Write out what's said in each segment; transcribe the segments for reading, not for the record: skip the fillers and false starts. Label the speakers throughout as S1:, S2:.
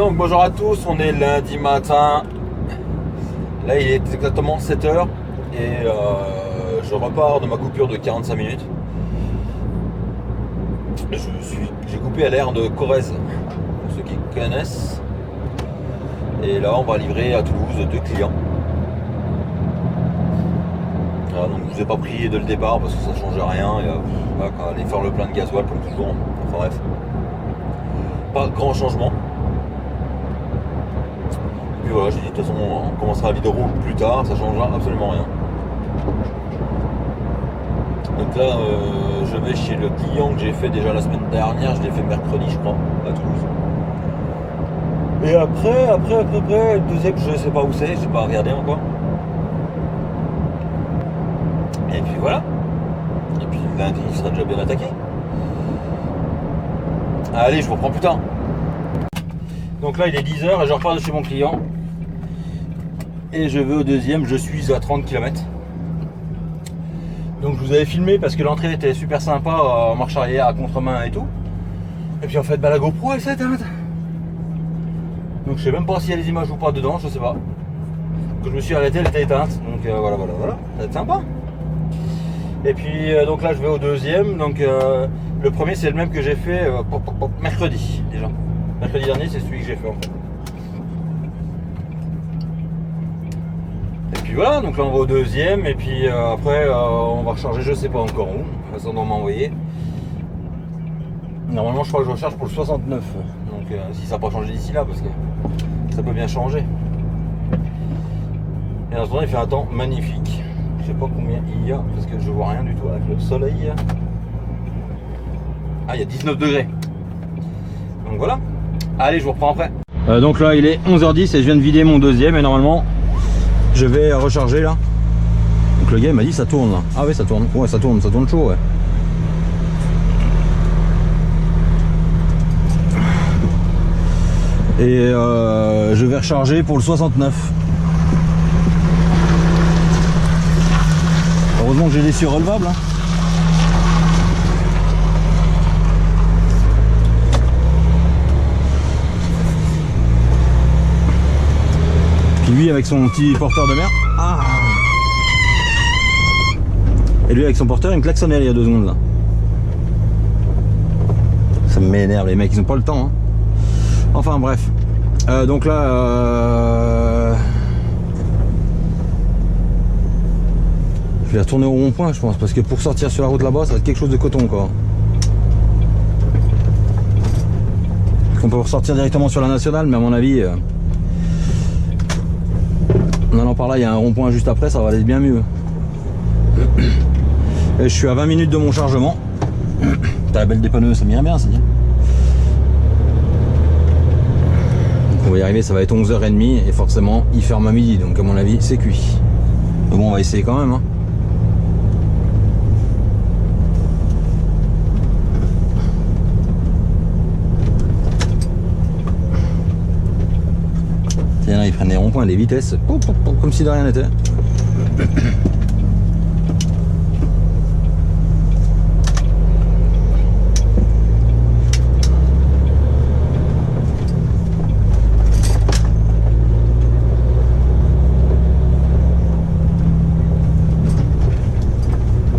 S1: donc bonjour à tous, on est lundi matin. Là il est exactement 7h et je repars de ma coupure de 45 minutes. J'ai coupé à l'aire de Corrèze, pour ceux qui connaissent. Et là on va livrer à Toulouse 2 clients. Voilà, donc je vous ai pas pris dès le départ parce que ça change rien. Et, voilà, aller faire le plein de gasoil comme toujours. Enfin bref. Pas grand changement. Et puis voilà, j'ai dit de toute façon on commencera la vidéo plus tard, ça changera absolument rien. Donc là je vais chez le client que j'ai fait déjà la semaine dernière, je l'ai fait mercredi je crois, à Toulouse. Et après, le deuxième je sais pas où c'est, j'ai pas regardé encore. Et puis voilà. Et puis lundi il sera déjà bien attaqué. Allez, je vous reprends plus tard. Donc là il est 10h et je repars de chez mon client. Et je vais au deuxième, je suis à 30 km. Donc je vous avais filmé parce que l'entrée était super sympa, en marche arrière, à contre-main et tout. Et puis en fait la GoPro elle s'est éteinte. Donc je sais même pas s'il y a les images ou pas dedans, je sais pas. Quand je me suis arrêté elle était éteinte. Donc voilà, ça va être sympa. Et puis donc là je vais au deuxième. Donc le premier c'est le même que j'ai fait mercredi déjà. Mercredi dernier c'est celui que j'ai fait en fait. Et puis voilà, donc là on va au deuxième et puis après on va recharger je sais pas encore où. Ça on m'a envoyé. Normalement je crois que je recharge pour le 69. Donc si ça n'a pas changé d'ici là parce que ça peut bien changer. Et en ce moment il fait un temps magnifique. Je sais pas combien il y a parce que je vois rien du tout avec le soleil. Ah il y a 19 degrés. Donc voilà. Allez je vous reprends après. Donc là il est 11h10 et je viens de vider mon deuxième et normalement je vais recharger là. Donc le gars il m'a dit ça tourne là. Ah ouais ça tourne. Ouais ça tourne chaud ouais. Et je vais recharger pour le 69. Heureusement que j'ai des cieux relevables. Hein. Puis lui avec son petit porteur de mer. Ah. Et lui avec son porteur il me klaxonnait il y a 2 secondes là. Ça m'énerve les mecs, ils ont pas le temps. Hein. Enfin bref. Donc là je vais retourner au rond-point je pense parce que pour sortir sur la route là-bas ça va être quelque chose de coton quoi. On peut ressortir directement sur la nationale mais à mon avis en allant par là il y a un rond-point juste après, ça va aller bien mieux. Et je suis à 20 minutes de mon chargement. T'as la belle dépanneuse, ça m'irait bien ça dit. Donc on va y arriver, ça va être 11h30 et forcément il ferme à midi donc à mon avis c'est cuit. Mais bon on va essayer quand même hein. Tiens, là, ils prennent les ronds-points, les vitesses, comme si de rien n'était.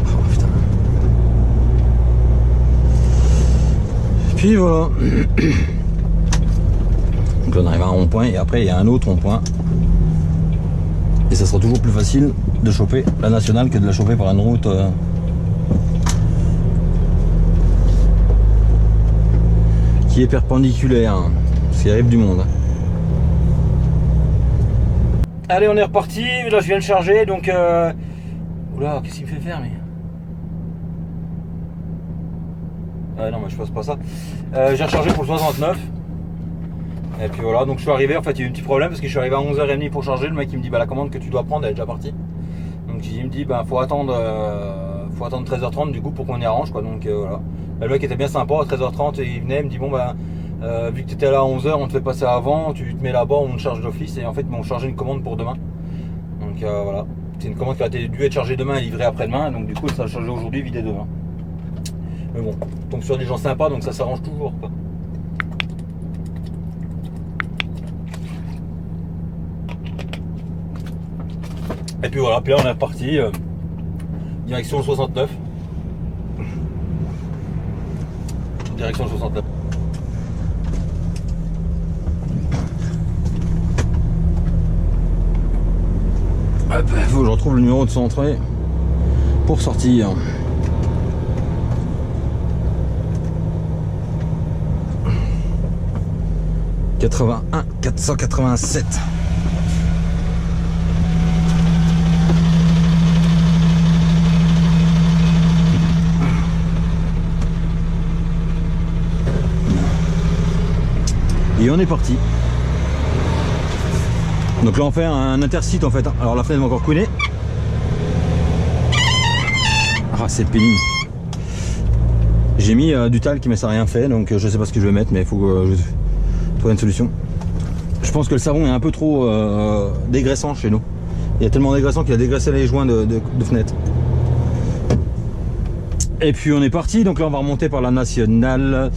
S1: Oh, putain. Puis voilà. Donc là on arrive à un rond-point et après il y a un autre rond-point. Et ça sera toujours plus facile de choper la nationale que de la choper par une route qui est perpendiculaire. Parce qu'il arrive du monde. Allez on est reparti, là je viens de charger donc oula qu'est-ce qu'il me fait faire mais. Ah non mais je passe pas ça. J'ai rechargé pour le 69. Et puis voilà, donc je suis arrivé, en fait il y a eu un petit problème parce que je suis arrivé à 11h30 pour charger, le mec il me dit bah la commande que tu dois prendre elle est déjà partie. Donc il me dit bah faut attendre 13h30 du coup pour qu'on y arrange quoi, donc voilà. Le mec était bien sympa, à 13h30 et il venait, il me dit bon bah vu que tu étais là à 11h on te fait passer avant, tu te mets là-bas, on te charge d'office et en fait ils m'ont chargé une commande pour demain. Donc voilà, c'est une commande qui a dû être chargée demain et livrée après-demain, donc du coup ça a chargé aujourd'hui, vidé demain. Mais bon, on tombe sur des gens sympas donc ça s'arrange toujours quoi. Et puis voilà, puis là on est reparti, direction le 69. Direction le 69. Il faut que je retrouve le numéro de son entrée pour sortir. « 81 487 ». Et on est parti. Donc là on fait un intercite en fait. Alors la fenêtre va encore couler. Ah c'est pénible. J'ai mis du talc mais ça n'a rien fait, donc je sais pas ce que je vais mettre, mais il faut que je trouve une solution. Je pense que le savon est un peu trop dégraissant chez nous. Il y a tellement dégraissant qu'il a dégraissé les joints de fenêtre. Et puis on est parti, donc là on va remonter par la nationale.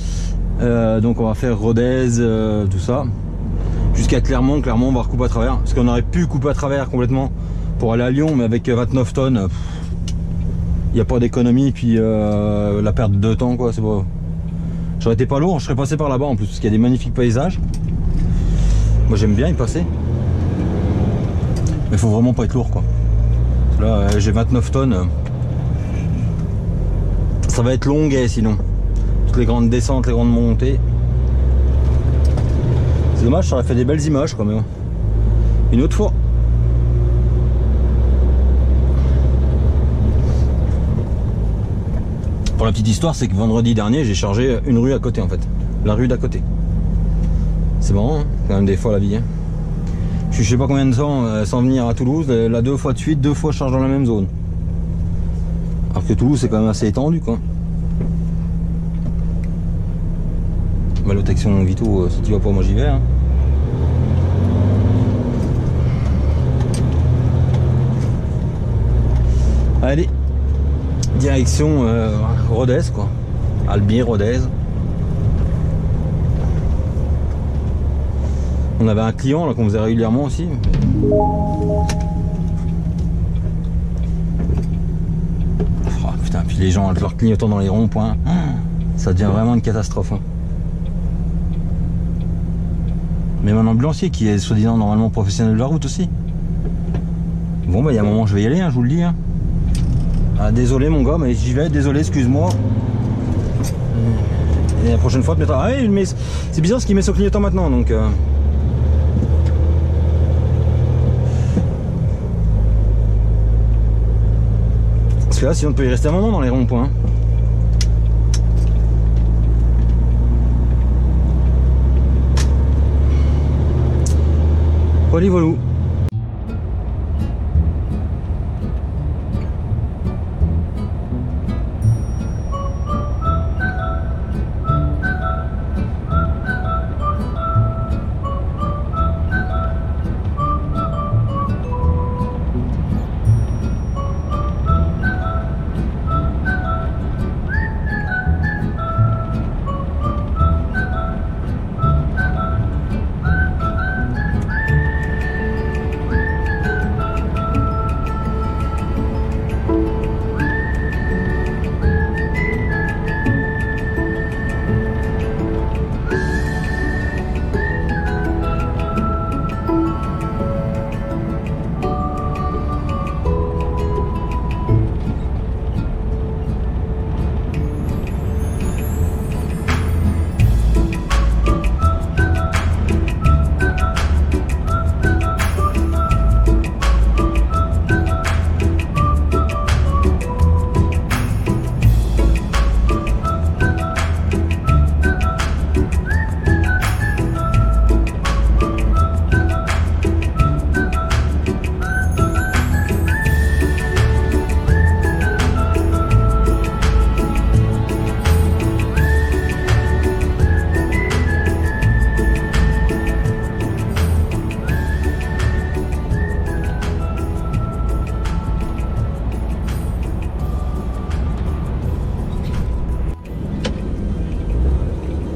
S1: Donc on va faire Rodez, tout ça, jusqu'à Clermont. Clermont on va recouper à travers, parce qu'on aurait pu couper à travers complètement pour aller à Lyon, mais avec 29 tonnes, il n'y a pas d'économie, puis la perte de temps quoi, c'est pas... J'aurais été pas lourd, je serais passé par là-bas en plus, parce qu'il y a des magnifiques paysages. Moi j'aime bien y passer, mais il faut vraiment pas être lourd quoi. Là j'ai 29 tonnes, ça va être longuet sinon. Toutes les grandes descentes, les grandes montées. C'est dommage, ça aurait fait des belles images quand même. Une autre fois. Pour la petite histoire, c'est que vendredi dernier, j'ai chargé une rue à côté en fait. La rue d'à côté. C'est marrant, hein, quand même des fois la vie. Hein. Je sais pas combien de temps sans venir à Toulouse, là 2 fois de suite, 2 fois je charge dans la même zone. Alors que Toulouse c'est quand même assez étendu quoi. Malotection Vito, si tu vas pas, moi j'y vais. Hein. Allez, direction Rodez quoi. Albi, Rodez. On avait un client là qu'on faisait régulièrement aussi. Oh putain, puis les gens avec leurs clignotants dans les ronds-points, ça devient vraiment une catastrophe. Hein. Même un ambulancier qui est soi-disant normalement professionnel de la route aussi. Bon bah il y a un moment je vais y aller, hein, je vous le dis. Hein. Ah, désolé mon gars, mais j'y vais, désolé, excuse-moi. Et la prochaine fois tu mettras. Ah oui, mais c'est bizarre ce qu'il met son clignotant maintenant donc. Parce que là sinon on peut y rester un moment dans les ronds-points. Hein. Voilà, voilà.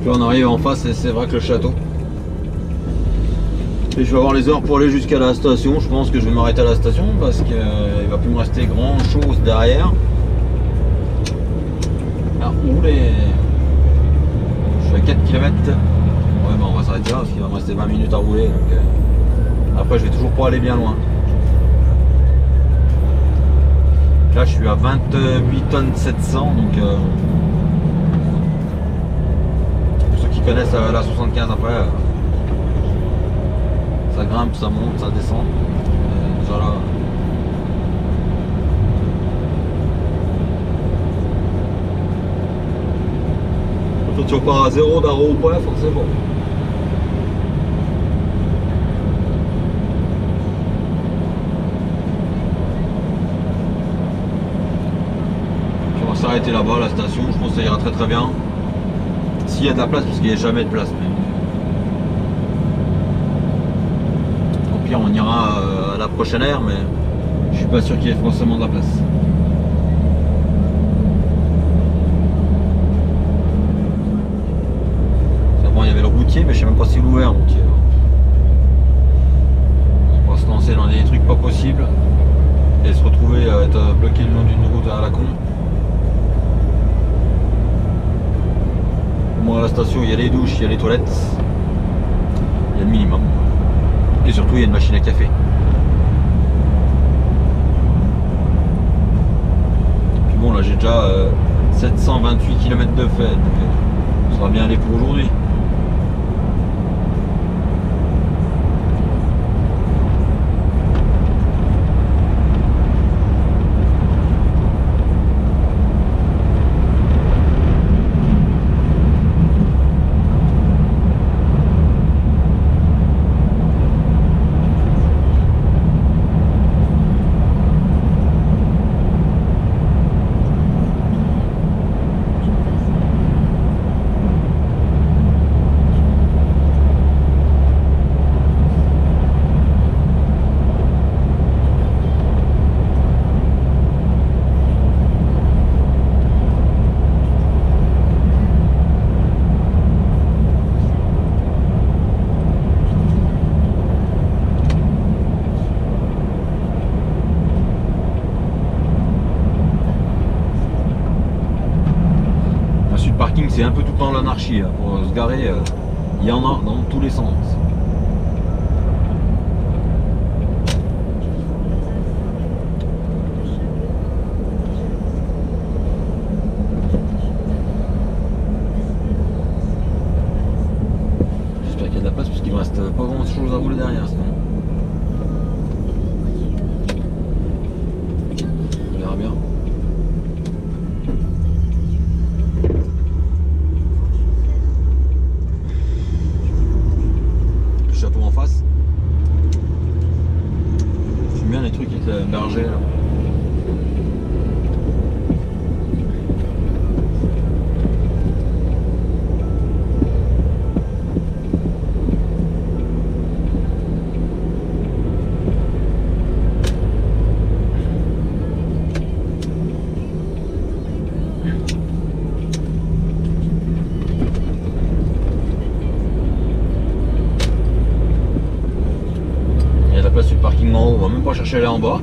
S1: Là on arrive en face et c'est vrai que le château. Et je vais avoir les heures pour aller jusqu'à la station. Je pense que je vais m'arrêter à la station parce qu'il va plus me rester grand chose derrière. À rouler. Je suis à 4 km. Ouais, bah on va s'arrêter là parce qu'il va me rester 20 minutes à rouler. Donc, après, je vais toujours pas aller bien loin. Là, je suis à 28 tonnes 700. Donc, pour ceux qui connaissent la 75 après. Ça grimpe, ça monte, ça descend. Déjà là. Quand tu repars à 0 d'arrow au point, forcément. On va s'arrêter là-bas, la station. Je pense que ça ira très très bien. S'il y a de la place, parce qu'il n'y a jamais de place. Mais... on ira à la prochaine aire, mais je suis pas sûr qu'il y ait forcément de la place. Bon, il y avait le routier, mais je sais même pas s'il est ouvert, donc on va se lancer dans des trucs pas possibles et se retrouver à être bloqué le long d'une route à la con. Moi, à la station, il y a les douches, il y a les toilettes, il y a le minimum. Et surtout, il y a une machine à café. Puis bon, là, j'ai déjà 728 km de fait. Donc, ça va bien aller pour aujourd'hui. C'est un peu tout le temps l'anarchie pour se garer, il y en a dans tous les sens. J'espère qu'il y a de la place parce qu'il ne reste pas grand chose à rouler derrière sinon. On verra bien. En face. J'aime bien les trucs avec le berger là. Sur le parking en haut, on va même pas chercher à aller en bas,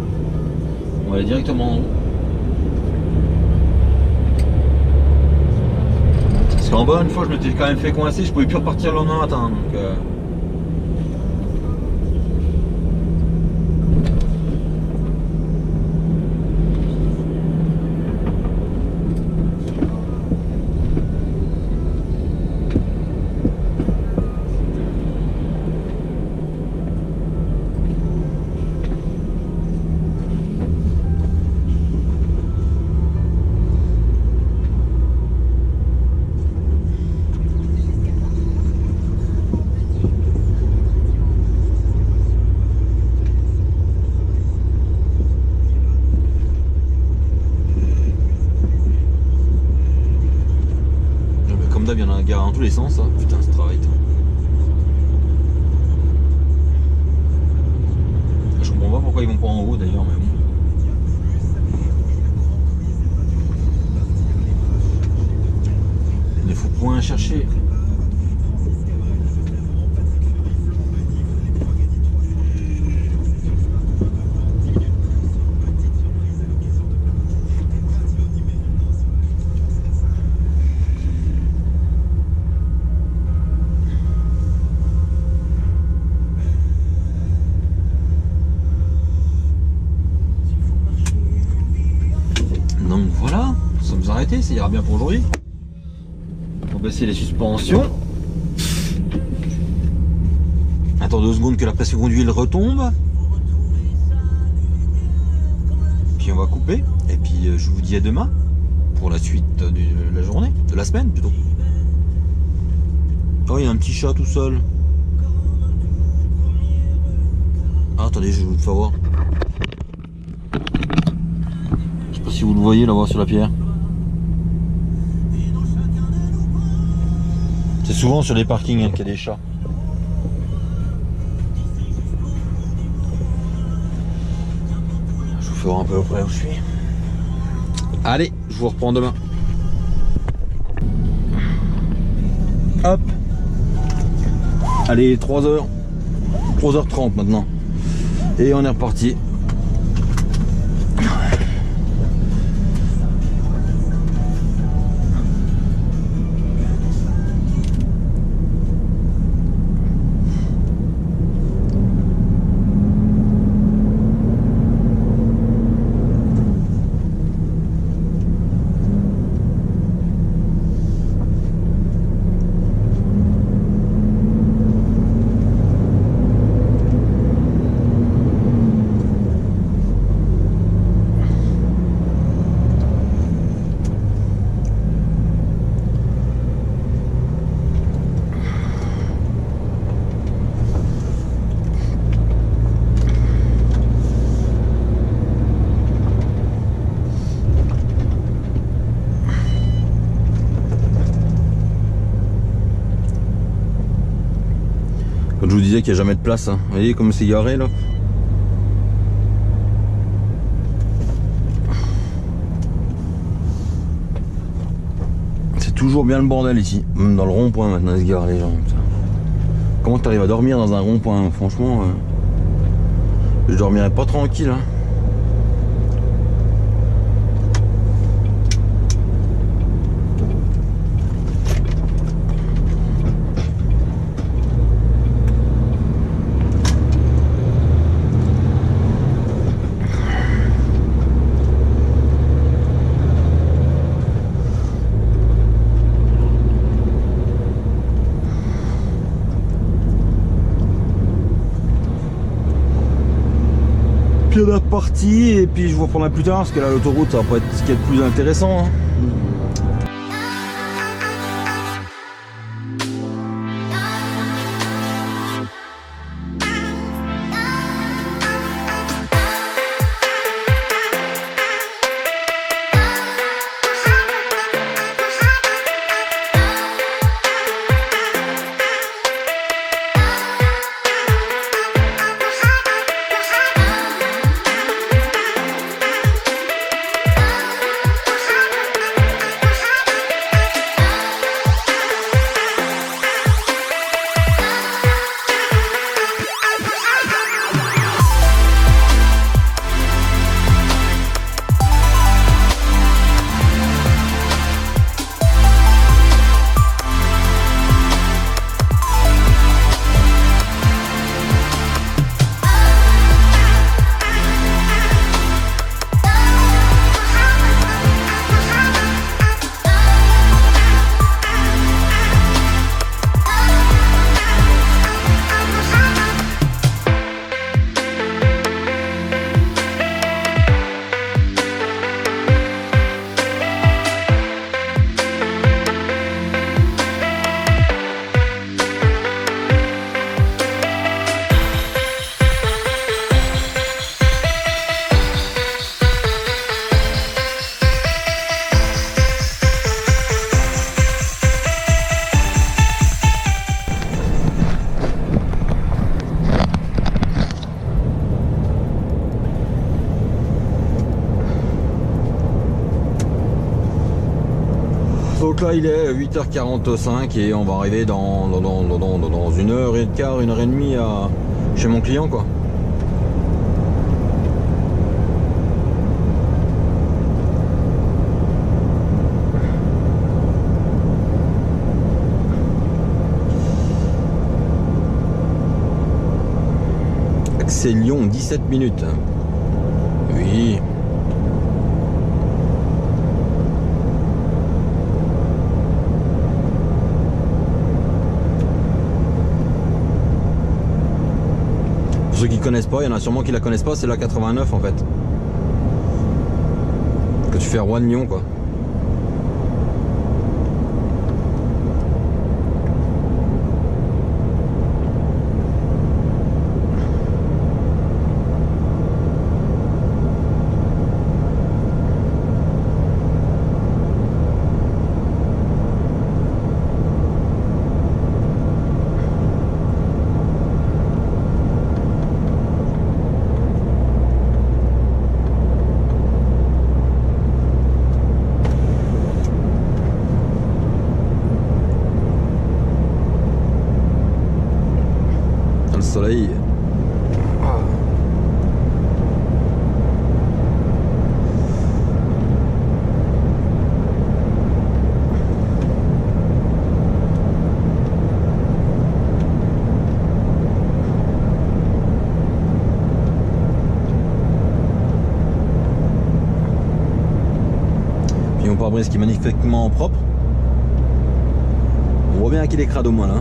S1: on va aller directement en haut. Parce qu'en bas, une fois, je m'étais quand même fait coincer, je pouvais plus repartir le lendemain matin. Donc, il y en a un gars dans tous les sens, ça. Putain, ce travail. Je comprends pas pourquoi ils vont pas en haut d'ailleurs, mais bon. Il ne faut point chercher. arrêter, ça ira bien pour aujourd'hui. On va baisser les suspensions. Attends 2 secondes que la pression d'huile retombe. Puis on va couper. Et puis je vous dis à demain pour la suite de la journée, de la semaine plutôt. Oh, il y a un petit chat tout seul. Ah, attendez, je vais vous le faire voir. Je sais pas si vous le voyez là-bas sur la pierre. C'est souvent sur les parkings qu'il y a des chats. Je vous fais voir un peu après où je suis. Allez, je vous reprends demain. Hop. Allez, 3h. 3h30 maintenant. Et on est reparti. Je vous disais qu'il n'y a jamais de place, hein. Vous voyez comme c'est garé là. C'est toujours bien le bordel ici. Même dans le rond-point maintenant ils se garent les gens. Comment tu arrives à dormir dans un rond-point? Franchement, je dormirais pas tranquille, hein. Puis on est reparti et puis je vous reprendrai plus tard parce que là l'autoroute ça va pas être ce qui est le plus intéressant, hein. Donc là il est 8h45 et on va arriver dans 1h15, 1h30 chez mon client quoi. C'est Lyon, 17 minutes. Oui. connaissent pas, il y en a sûrement qui la connaissent pas, c'est la 89 en fait. Que tu fais Rouen-Lyon quoi. Soleil. Puis mon pare-brise qui est magnifiquement propre. On voit bien qu'il est crade au moins là.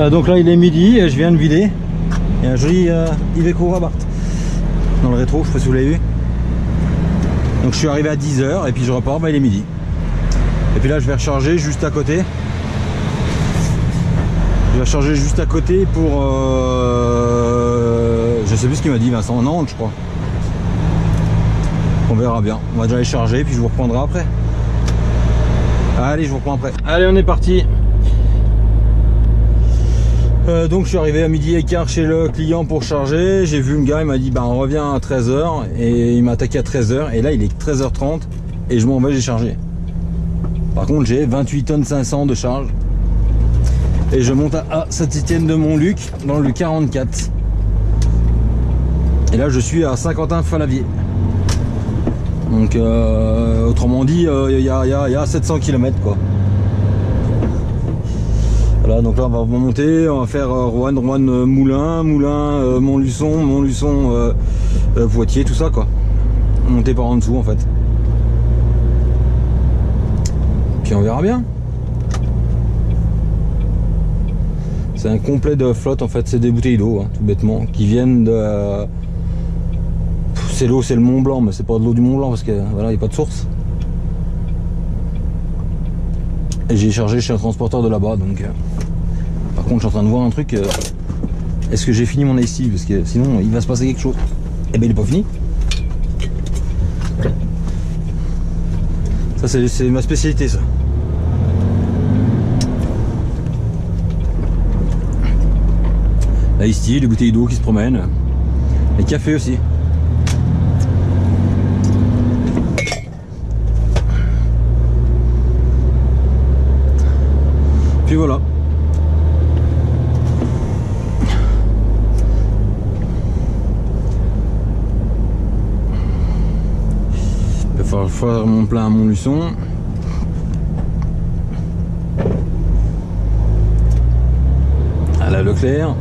S1: Donc là il est midi et je viens de vider. Il y a un joli Iveco Abarth dans le rétro, je sais pas si vous l'avez vu. Donc je suis arrivé à 10h et puis je repars, il est midi. Et puis là je vais recharger juste à côté. Je vais recharger juste à côté pour je sais plus ce qu'il m'a dit Vincent, Nantes je crois. On verra bien. On va déjà les charger puis je vous reprendrai après. Allez, je vous reprends après. Allez, on est parti. Donc je suis arrivé à midi et quart chez le client pour charger. J'ai vu le gars, il m'a dit on revient à 13h et il m'a attaqué à 13h et là il est 13h30 et je m'en vais, j'ai chargé. Par contre j'ai 28 tonnes 500 de charge et je monte à Saint-Étienne-de-Montluc dans le 44 et là je suis à Saint-Quentin-Falavier. Donc autrement dit il y a 700 km quoi. Voilà, donc là on va monter, on va faire Rouen, Moulins, Montluçon, Poitiers, tout ça quoi. Monter par en dessous en fait. Puis on verra bien. C'est un complet de flotte en fait, c'est des bouteilles d'eau, tout bêtement, qui viennent de... C'est l'eau, c'est le Mont Blanc, mais c'est pas de l'eau du Mont Blanc parce que voilà, il n'y a pas de source. Et j'ai chargé chez un transporteur de là-bas, donc... Par contre, je suis en train de voir un truc. Est-ce que j'ai fini mon ici? Parce que sinon, il va se passer quelque chose. Eh ben, il n'est pas fini. Ça, c'est ma spécialité, ça. La ici, les bouteilles d'eau qui se promènent. Les cafés aussi. Puis voilà. Il va falloir faire mon plein à Montluçon. À la Leclerc.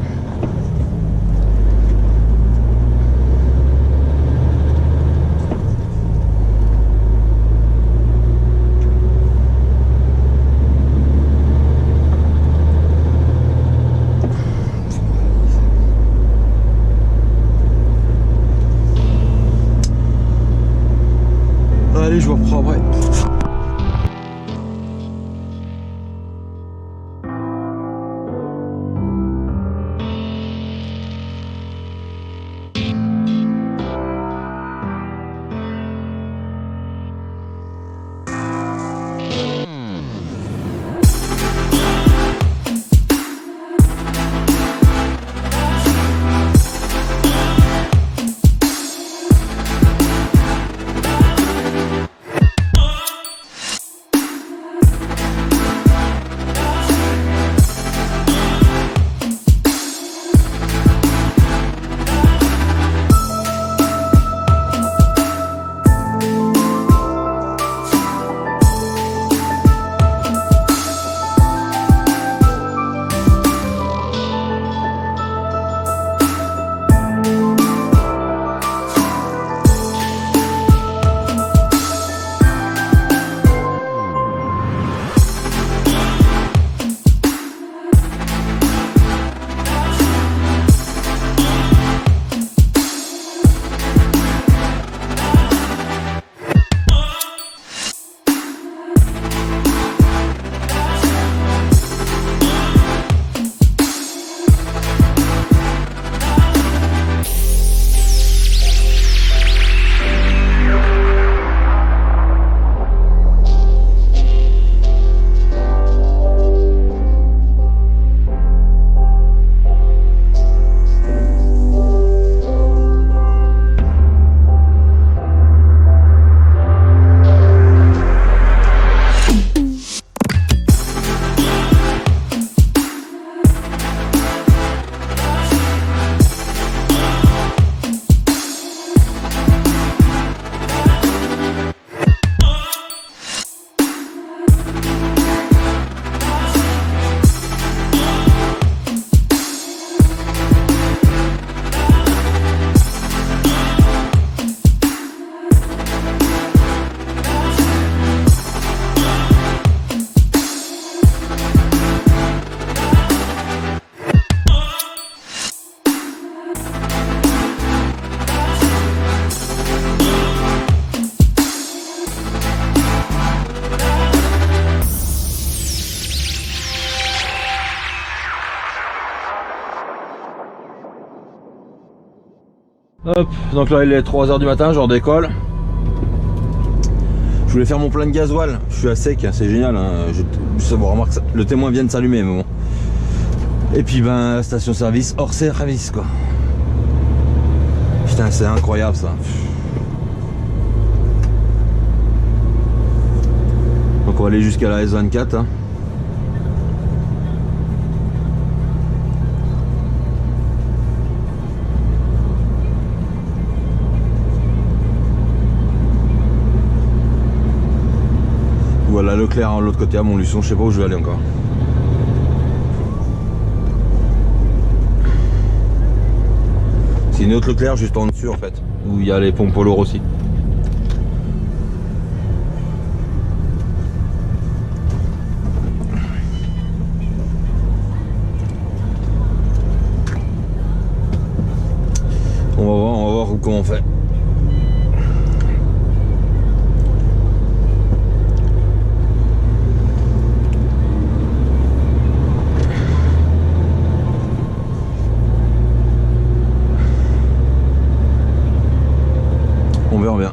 S1: Hop, donc là il est 3h du matin, je redécolle. Je voulais faire mon plein de gasoil, je suis à sec, c'est génial, hein. Remarque, le témoin vient de s'allumer, mais bon. Et puis ben, station service hors service quoi. Putain, c'est incroyable ça. Donc on va aller jusqu'à la S24. Hein. Voilà Leclerc de l'autre côté à Montluçon, je sais pas où je vais aller encore. C'est une autre Leclerc juste en dessus en fait, où il y a les pompes Polo aussi. On va voir comment on fait. On verra bien.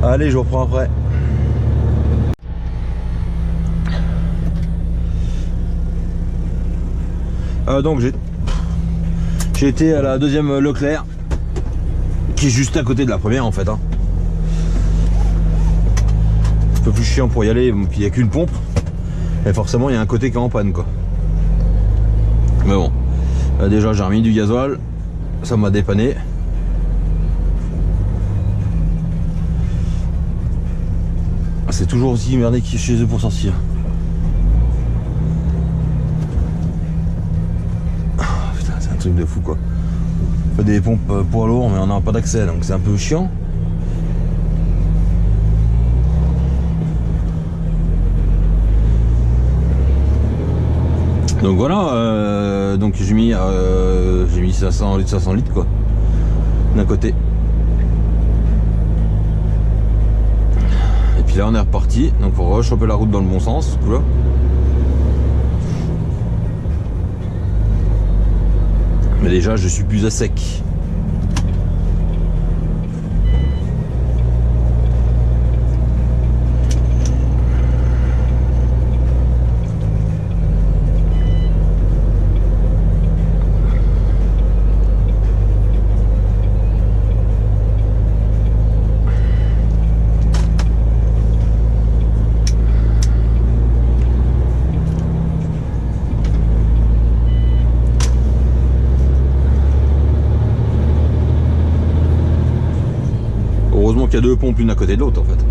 S1: Allez, je reprends après. Donc j'ai été à la deuxième Leclerc, qui est juste à côté de la première en fait. Hein. Un peu plus chiant pour y aller, puis il n'y a qu'une pompe. Et forcément il y a un côté qui est en panne quoi. Mais bon, déjà j'ai remis du gasoil, ça m'a dépanné. C'est toujours aussi merdique chez eux pour sortir. Putain, c'est un truc de fou quoi. On fait des pompes poids lourds mais on n'a pas d'accès donc c'est un peu chiant. Donc voilà, donc j'ai mis 500 litres quoi, d'un côté. Et puis là on est reparti, donc pour rechoper la route dans le bon sens, là. Mais déjà je suis plus à sec. Heureusement qu'il y a deux pompes l'une à côté de l'autre en fait.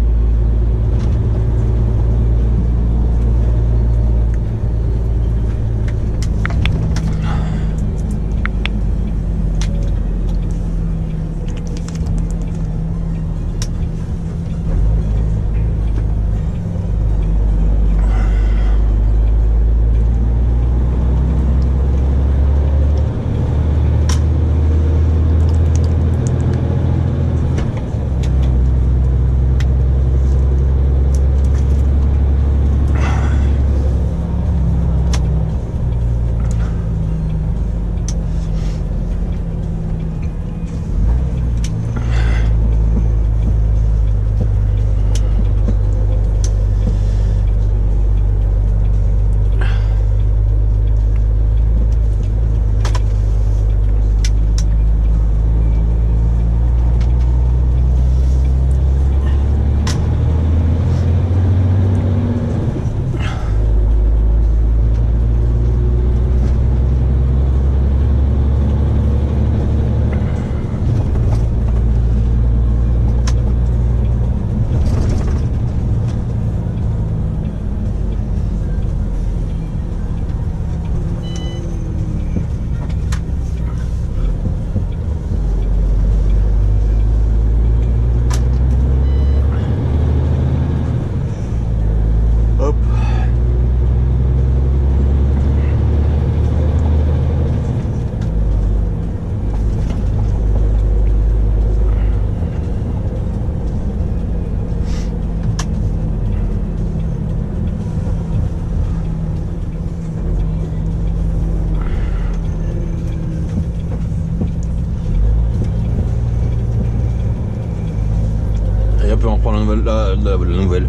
S2: prend la nouvelle.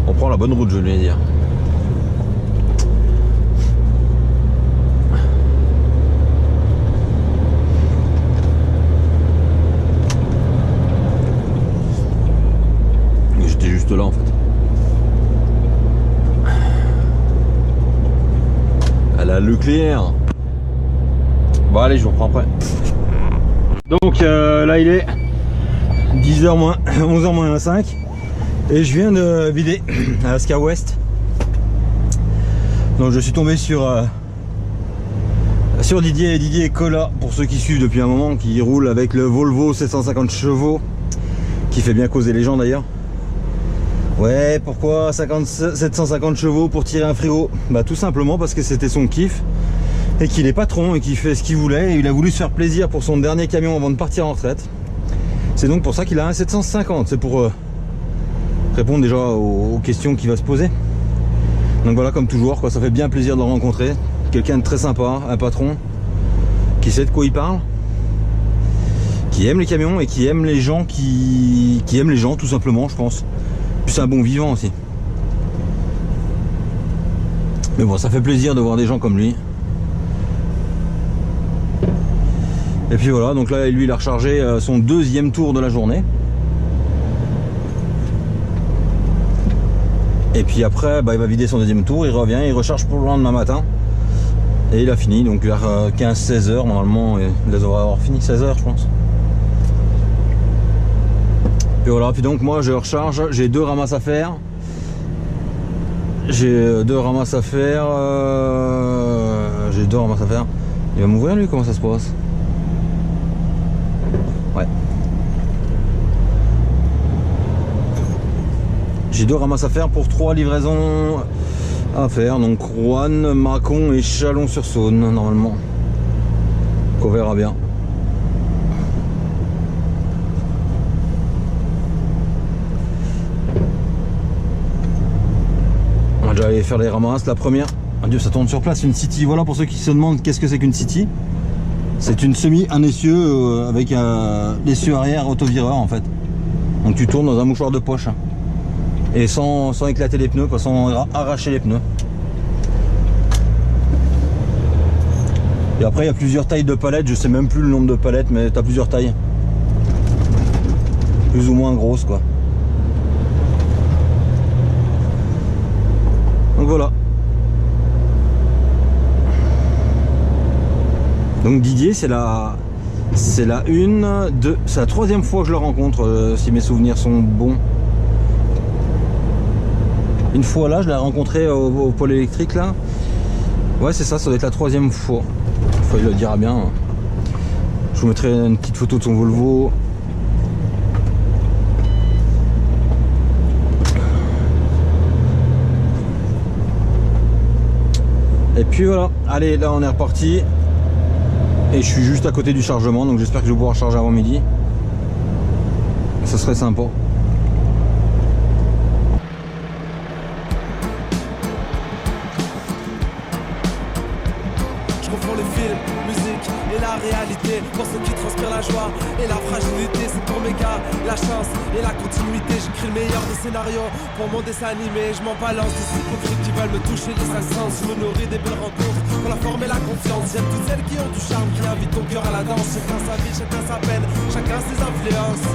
S2: On prend la bonne route, je voulais dire. J'étais juste là en fait. À la Leclerc. Bon allez, je vous reprends après. Donc là il est 10h moins 11h moins 5 et je viens de vider à Ska West. Donc je suis tombé sur Didier Cola, pour ceux qui suivent depuis un moment, qui roule avec le Volvo 750 chevaux, qui fait bien causer les gens d'ailleurs. Ouais, pourquoi 750 chevaux pour tirer un frigo? Bah tout simplement parce que c'était son kiff et qu'il est patron et qu'il fait ce qu'il voulait, et il a voulu se faire plaisir pour son dernier camion avant de partir en retraite. C'est donc pour ça qu'il a un 750, c'est pour répondre déjà aux questions qu'il va se poser. Donc voilà, comme toujours quoi, ça fait bien plaisir de le rencontrer, quelqu'un de très sympa, un patron qui sait de quoi il parle, qui aime les camions et qui aime les gens, qui aime les gens tout simplement, je pense. Puis c'est un bon vivant aussi. Mais bon, ça fait plaisir de voir des gens comme lui. Et puis voilà, donc là lui il a rechargé son deuxième tour de la journée. Et puis après bah, il va vider son deuxième tour, il revient, il recharge pour le lendemain matin. Et il a fini, donc vers 15-16 heures normalement, il devrait avoir fini 16 heures je pense. Et voilà, puis donc moi je recharge, j'ai deux ramasses à faire. J'ai deux ramasses à faire. Il va m'ouvrir lui, comment ça se passe? Ouais. J'ai deux ramasses à faire pour 3 livraisons à faire. Donc Roanne, Mâcon et Chalon-sur-Saône normalement. Donc on verra bien. J'allais faire les ramasses. La première, adieu, ça tourne sur place, une City. Voilà, pour ceux qui se demandent qu'est-ce que c'est qu'une City, c'est une semi, un essieu avec l'essieu arrière autovireur en fait. Donc tu tournes dans un mouchoir de poche et sans éclater les pneus, quoi, sans arracher les pneus. Et après il y a plusieurs tailles de palettes, je sais même plus le nombre de palettes, mais tu as plusieurs tailles, plus ou moins grosses quoi. Donc voilà. Donc Didier, c'est la troisième fois que je le rencontre, si mes souvenirs sont bons. Une fois là, je l'ai rencontré au pôle électrique là. Ouais, c'est ça, ça doit être la troisième fois. Enfin, il le dira bien. Je vous mettrai une petite photo de son Volvo. Et puis voilà, allez, là on est reparti. Et je suis juste à côté du chargement, donc j'espère que je vais pouvoir charger avant midi. Ça serait sympa.
S3: Je confonds les films, musique et la réalité. Pour ceux qui transpirent la joie et la fragilité, c'est pour mes gars, la chance et la continuité. J'écris le meilleur des scénarios pour mon dessin animé. Je m'en balance des hypocrites qui veulent me toucher les 500. Je me nourris des belles rencontres pour la forme et la confiance. J'aime toutes celles qui ont du charme, qui invitent ton cœur à la danse. Chacun sa vie, chacun sa peine, chacun ses influences.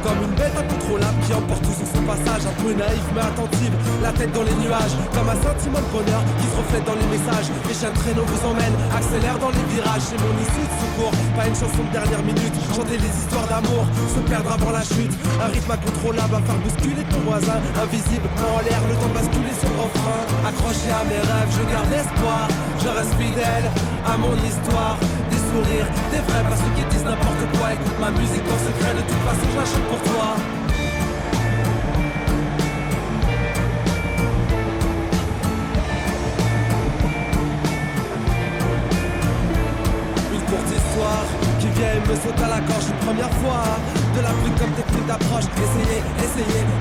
S3: Comme une bête incontrôlable qui emporte tout sur son passage. Un peu naïf mais attentive, la tête dans les nuages. Comme un sentiment de bonheur qui se reflète dans les messages. Les chiens de traîneau vous emmènent, accélère dans les virages. C'est mon issue de secours, pas une chanson de dernière minute. Chanter les histoires d'amour, se perdre avant la chute. Un rythme incontrôlable à faire bousculer ton voisin. Invisible, en l'air, le temps de basculer sur le refrain. Accroché à mes rêves, je garde espoir. Je reste fidèle à mon histoire. Des sourires, des vrais, pas ceux qui disent n'importe quoi. Écoute ma musique en secret, de toute façon je la chante pour toi. Une courte histoire qui vient et me saute à la gorge une première fois. De la pluie comme technique d'approche. Essayez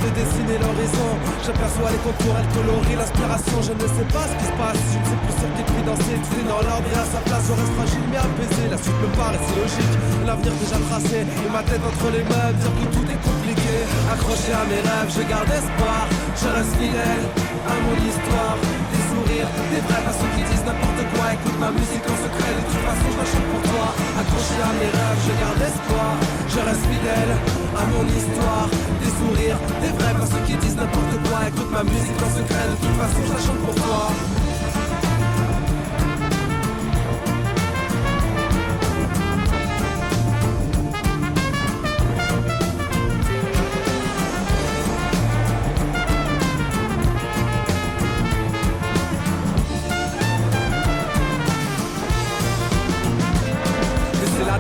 S3: de dessiner l'horizon. J'aperçois les contours, elle colorie l'inspiration. Je ne sais pas ce qui se passe, je ne sais plus sur quel pied danser. Tout est dans l'ordre et à sa place. relation reste fragile mais apaisée. La suite me paraît si logique, l'avenir déjà tracé. Et ma tête entre les mains, dire que tout est compliqué. Accroché à mes rêves, je garde espoir. Je reste fidèle à mon histoire. Des sourires, des vrais, pas ceux qui disent n'importe quoi. Écoute ma musique en secret, de toute façon je la chante pour toi. Accroché à mes rêves, je garde espoir. Je reste fidèle à mon histoire. Des sourires, des vrais, pas ceux qui disent n'importe quoi. Écoute ma musique en secret, de toute façon je la chante pour toi.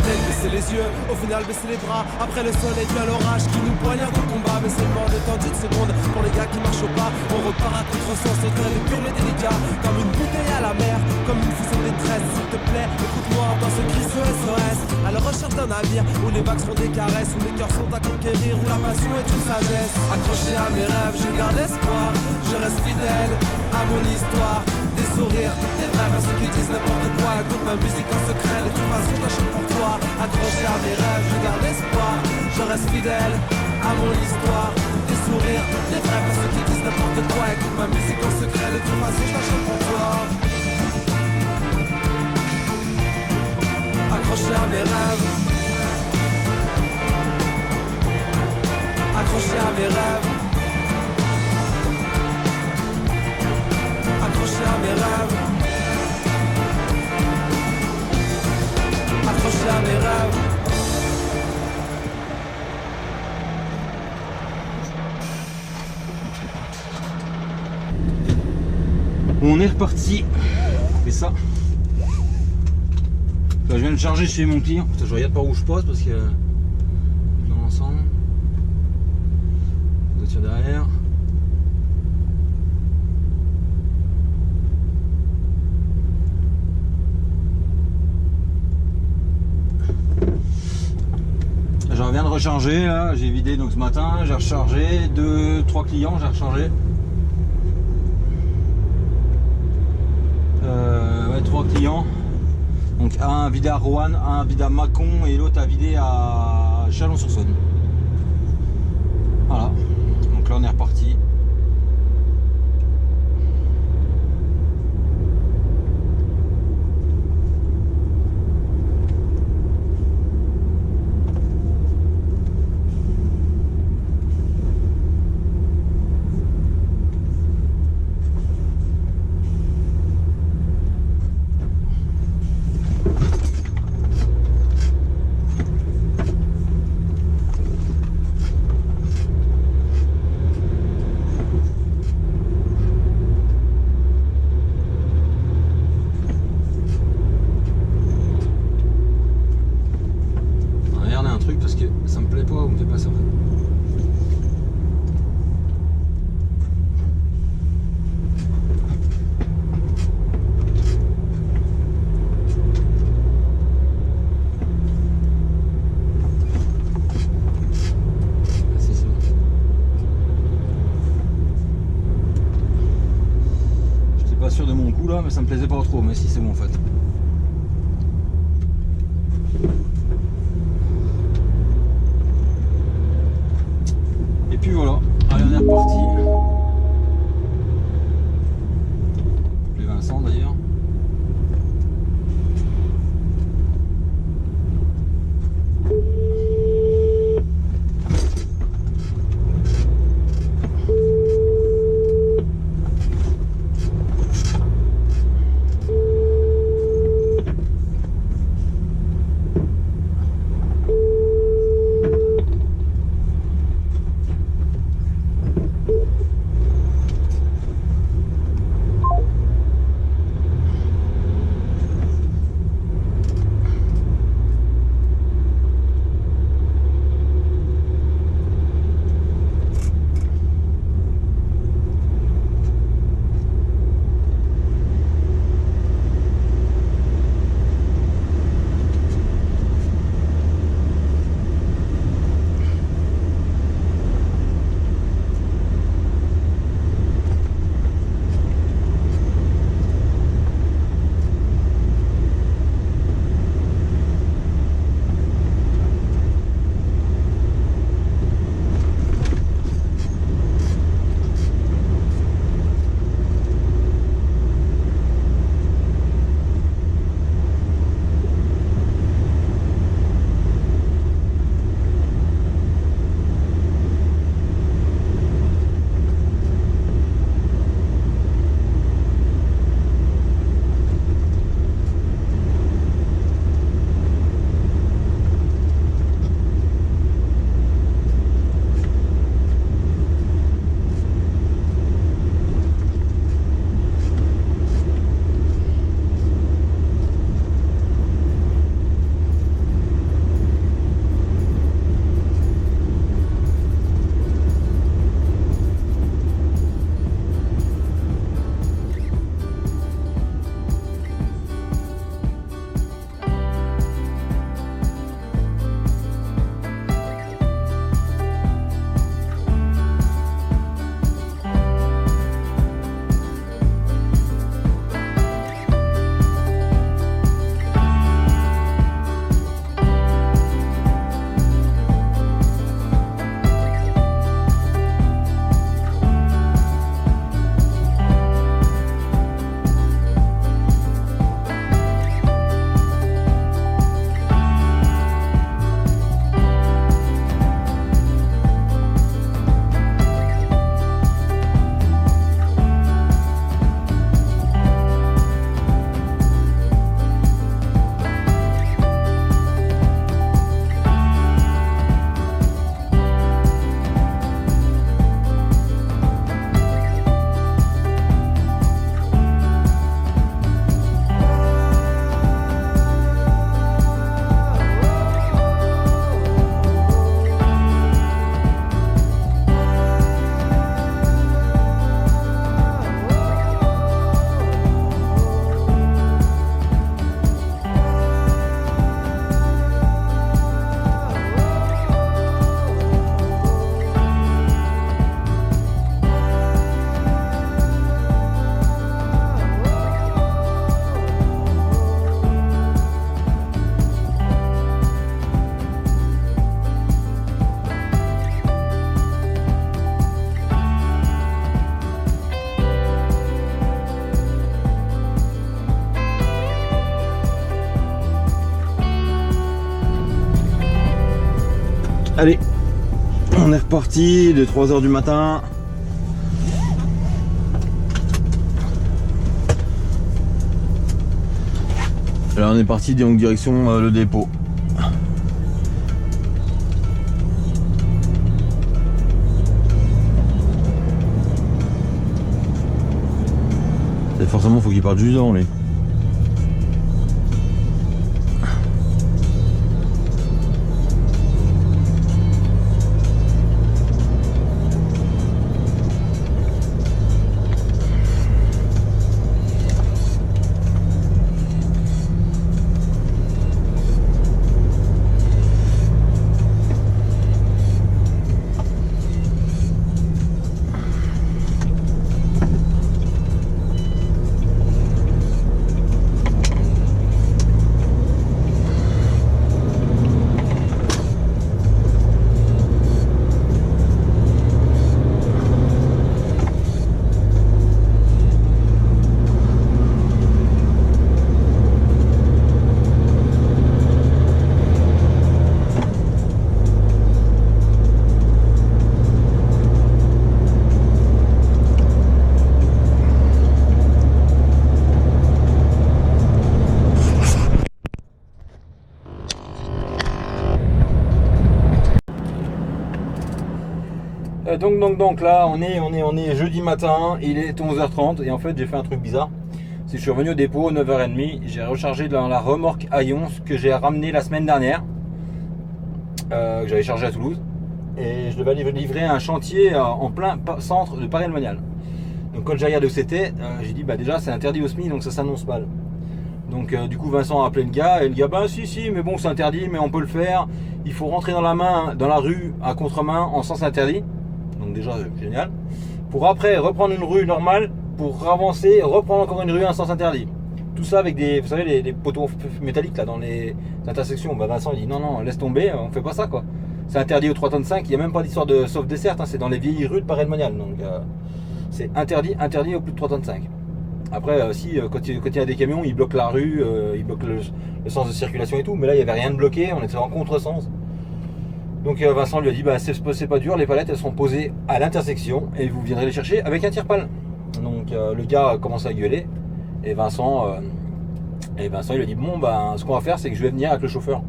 S3: Baisser les yeux, au final baisser les bras. Après le soleil vient l'orage qui nous poignarde au combat. Mais seulement le temps d'une seconde pour les gars qui marchent au pas. On repart à contre-sens, au tel et pur et délicat. Comme une bouteille à la mer, comme une fusée de détresse. S'il te plaît, écoute-moi dans ce cri SOS. À la recherche d'un navire où les vagues seront des caresses, où les cœurs sont à conquérir, où la passion est une sagesse. Accroché à mes rêves, je garde espoir. Je reste fidèle à mon histoire. Des sourires, des rêves à ceux qui disent n'importe quoi. Écoute ma musique en secret, de toute façon je la chante pour toi. Accroché à mes rêves, je garde espoir. Je reste fidèle à mon histoire. Des sourires, des rêves à ceux qui disent n'importe quoi. Écoute ma musique en secret, de toute façon je la chante pour toi. Accroché à mes rêves. Accroché à mes rêves. Accroché à mes rêves. Accroché à mes rêves.
S2: On est reparti. Et ça. Là, je viens de charger chez mon client. Putain, je regarde par où je pose parce que dans l'ensemble. Voiture derrière. Je viens de recharger là, j'ai vidé donc ce matin, j'ai rechargé 2-3 clients, j'ai rechargé. Ouais, 3 clients. Donc un vidé à Roanne, un vidé à Mâcon et l'autre à vider à Chalon-sur-Saône. Voilà. Donc là on est reparti. Parce que ça me plaît pas, on me fait pas ça. J'étais pas sûr de mon coup là, mais ça me plaisait pas trop, mais si c'est bon en fait. Et puis voilà, allez on est reparti. Plus Vincent d'ailleurs. Allez, on est reparti de 3 h du matin. Là on est parti donc direction le dépôt. Forcément faut qu'il parte juste devant lui.
S1: Donc là on est jeudi matin, il est 11h30 et en fait j'ai fait un truc bizarre. C'est que je suis revenu au dépôt à 9h30, j'ai rechargé dans la remorque Aion que j'ai ramené la semaine dernière, que j'avais chargé à Toulouse, et je devais livrer un chantier en plein centre de Paray-le-Monial. Donc quand j'ai regardé où c'était, j'ai dit bah déjà c'est interdit au SMI donc ça s'annonce mal. Donc du coup Vincent a appelé le gars et le gars bah si mais bon c'est interdit mais on peut le faire, il faut rentrer dans la rue à contre-main en sens interdit. Donc déjà génial. Pour après reprendre une rue normale, pour avancer, reprendre encore une rue en sens interdit. Tout ça avec des, vous savez, les poteaux métalliques là dans les intersections. Bah Vincent il dit non laisse tomber, on fait pas ça quoi. C'est interdit au 3 tonnes 5, il n'y a même pas d'histoire de sauf dessert, hein, c'est dans les vieilles rues de Paray-le-Monial. Donc c'est interdit au plus de 3 tonnes 5. Après quand il y a des camions, ils bloquent la rue, ils bloquent le sens de circulation et tout, mais là il n'y avait rien de bloqué, on était en contresens. Donc Vincent lui a dit bah c'est pas dur, les palettes elles seront posées à l'intersection et vous viendrez les chercher avec un tire-pale. Donc le gars a commencé à gueuler et Vincent il lui a dit bon bah ce qu'on va faire c'est que je vais venir avec le chauffeur.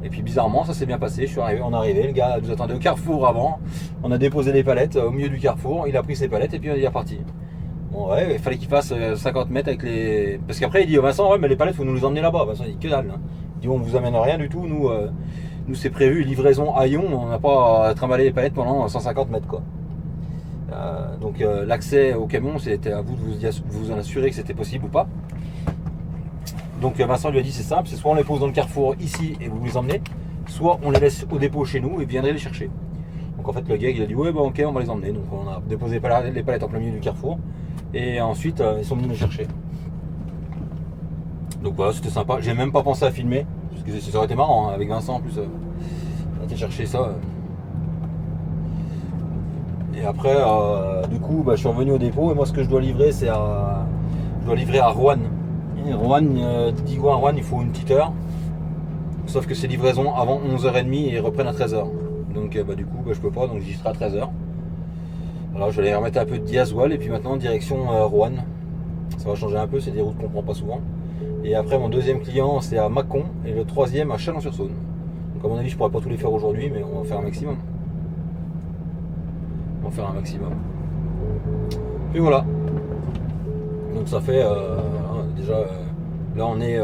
S1: Et puis bizarrement ça s'est bien passé, on est arrivé, le gars nous attendait au carrefour avant, on a déposé les palettes au milieu du carrefour, il a pris ses palettes et puis il est reparti. Bon ouais, il fallait qu'il fasse 50 mètres avec les... Parce qu'après il dit Vincent ouais mais les palettes faut nous les emmener là-bas. Vincent il dit que dalle, hein. Il dit on vous amène rien du tout, nous c'est prévu livraison à Aion, on n'a pas à trimballer les palettes pendant 150 mètres quoi. Donc l'accès au camion c'était à vous de vous en assurer que c'était possible ou pas. Donc Vincent lui a dit c'est simple, c'est soit on les pose dans le carrefour ici et vous les emmenez, soit on les laisse au dépôt chez nous et vous viendrez les chercher. Donc en fait le gars il a dit ouais bah ok on va les emmener. Donc on a déposé les palettes en plein milieu du carrefour et ensuite ils sont venus les chercher. Donc voilà c'était sympa, j'ai même pas pensé à filmer. Parce que ça aurait été marrant hein, avec Vincent en plus. On a été chercher ça. Et après, du coup, je suis revenu au dépôt et moi ce que je dois livrer, je dois livrer à Roanne. Et Roanne, d'Igo à Roanne, il faut une petite heure. Sauf que c'est livraison avant 11h30 et ils reprennent à 13h. Donc du coup, je peux pas, donc j'y serai à 13h. Alors je vais aller remettre un peu de Diazoal et puis maintenant direction Roanne. Ça va changer un peu, c'est des routes qu'on prend pas souvent. Et après mon deuxième client c'est à Mâcon et le troisième à Chalon-sur-Saône. Donc à mon avis je pourrais pas tous les faire aujourd'hui mais on va faire un maximum. Puis voilà. Donc ça fait déjà là on est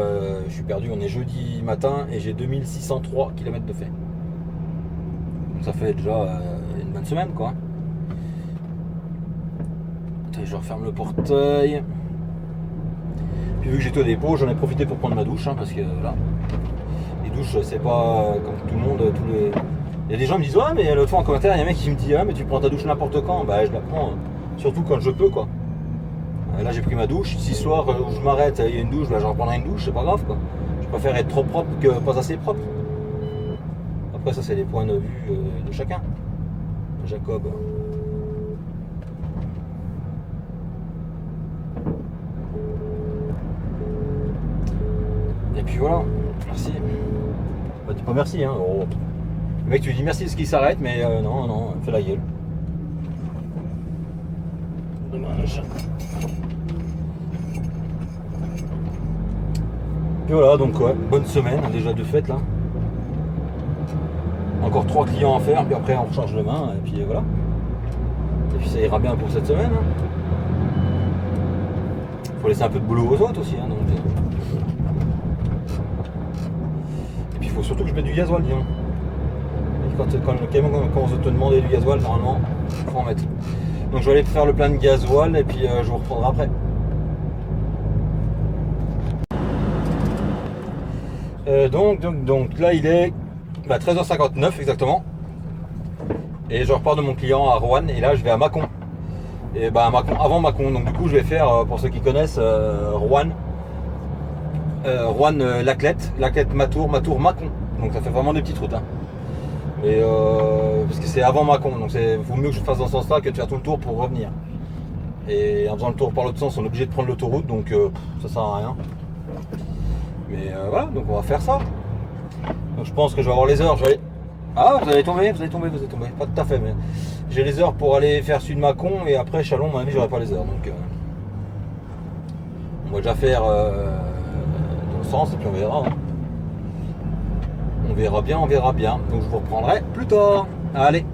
S1: je suis perdu, on est jeudi matin et j'ai 2603 km de fait. Donc ça fait déjà une bonne semaine quoi. Attends, je referme le portail. Puis vu que j'étais au dépôt, j'en ai profité pour prendre ma douche, hein, parce que là, les douches, c'est pas comme tout le monde, Il y a des gens qui me disent ouais mais l'autre fois en commentaire, il y a un mec qui me dit ah mais tu prends ta douche n'importe quand, bah je la prends surtout quand je peux quoi. Là j'ai pris ma douche, si ce soir où je m'arrête, il y a une douche, je reprendrai une douche, c'est pas grave quoi. Je préfère être trop propre que pas assez propre. Après ça c'est les points de vue de chacun. Jacob. Et puis voilà, merci. Bah dis pas merci hein. Oh. Le mec tu lui dis merci parce qu'il s'arrête, mais non, fais la gueule. Dommage. Puis voilà, donc ouais, bonne semaine déjà de fête là. Encore 3 clients à faire, puis après on recharge demain, et puis voilà. Et puis ça ira bien pour cette semaine. Faut laisser un peu de boulot aux autres aussi. Donc... Et puis il faut surtout que je mette du gasoil, disons. Quand le camion commence à te demander du gasoil, normalement, il faut en mettre. Donc je vais aller faire le plein de gasoil et puis je vous reprendrai après. Donc là il est 13h59 exactement. Et je repars de mon client à Roanne et là je vais à Mâcon. Et Mâcon, avant Mâcon, donc du coup je vais faire, pour ceux qui connaissent, Roanne, Laclette, Matour, Mâcon. Donc ça fait vraiment des petites routes. Hein. Et parce que c'est avant Mâcon, donc il vaut mieux que je fasse dans ce sens là que de faire tout le tour pour revenir. Et en faisant le tour par l'autre sens, on est obligé de prendre l'autoroute, donc ça sert à rien. Mais voilà, donc on va faire ça. Donc je pense que je vais avoir les heures. Ah, vous allez tomber. Pas tout à fait, mais j'ai les heures pour aller faire celui de Mâcon et après Chalon, à mon avis, j'aurai pas les heures. Donc on va déjà faire dans le sens et puis on verra. Hein. On verra bien. Donc je vous reprendrai plus tard. Allez.